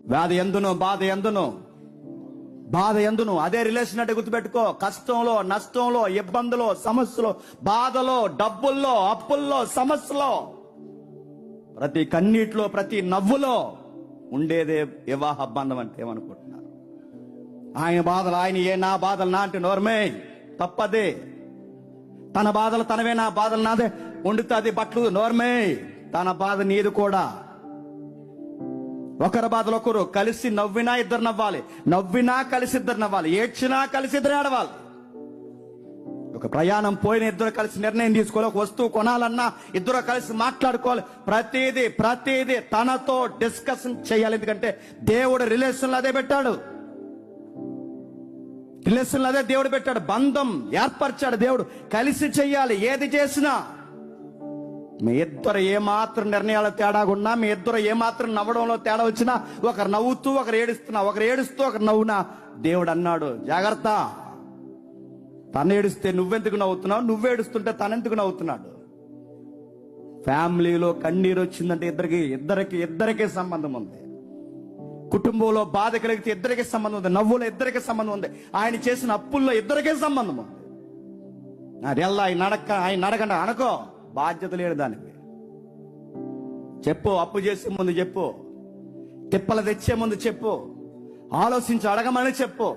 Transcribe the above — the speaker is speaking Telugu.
వ్యాధి ఎందును, బాధ ఎందును అదే రిలేషన్ అంటే గుర్తుపెట్టుకో. కష్టంలో, నష్టంలో, ఇబ్బందులో, సమస్యలో, బాధలో, డబ్బుల్లో, అప్పుల్లో, సమస్యలో, ప్రతి కన్నీటిలో, ప్రతి నవ్వులో ఉండేదే వివాహ బంధం అంటే ఏమనుకుంటున్నారు? ఆయన బాధలు ఆయన, నా బాధలు నా అంటే నోర్మే తప్పదే. తన బాధలు తనవే, నా బాధలు నాదే. వండుతుంది బట్టలు నోర్మే, తన బాధ నీది కూడా. ఒకరి బాధలు ఒకరు. కలిసి నవ్వినా ఇద్దరు నవ్వాలి, నవ్వినా కలిసి ఇద్దరు నవ్వాలి, ఏడ్చినా కలిసి ఇద్దరు ఏడవాలి. ఒక ప్రయాణం పోయిన ఇద్దరు కలిసి నిర్ణయం తీసుకోవాలి. ఒక వస్తువు కొనాలన్నా ఇద్దరు కలిసి మాట్లాడుకోవాలి. ప్రతిదీ తనతో డిస్కషన్ చేయాలి. ఎందుకంటే దేవుడు రిలేషన్లు అదే పెట్టాడు. రిలేషన్లు అదే దేవుడు పెట్టాడు. బంధం ఏర్పరిచాడు దేవుడు. కలిసి చెయ్యాలి ఏది చేసినా. మీ ఇద్దరు ఏమాత్రం నిర్ణయాలు తేడాగున్నా, మీ ఇద్దరు ఏమాత్రం నవ్వడంలో తేడా వచ్చినా, ఒకరు నవ్వుతూ ఒకరు ఏడుస్తూ ఒకరు నవ్వునా, దేవుడు అన్నాడు జాగ్రత్త. తను ఏడుస్తే నువ్వెందుకు నవ్వుతున్నావు, నువ్వేడుస్తుంటే తనెందుకు నవ్వుతున్నాడు? ఫ్యామిలీలో కన్నీరు వచ్చిందంటే ఇద్దరికి సంబంధం ఉంది. కుటుంబంలో బాధ కలిగితే ఇద్దరికి సంబంధం ఉంది. నవ్వులో ఇద్దరికి సంబంధం ఉంది. ఆయన చేసిన అప్పుల్లో ఇద్దరికే సంబంధం ఉంది. నాదెల్లా ఆయన అడగండి అనుకో, బాధ్యత లేడు దానికి. చెప్పు, అప్పు చేసే ముందు చెప్పు, తిప్పలు తెచ్చే ముందు చెప్పు, ఆలోచించి అడగమని చెప్పు.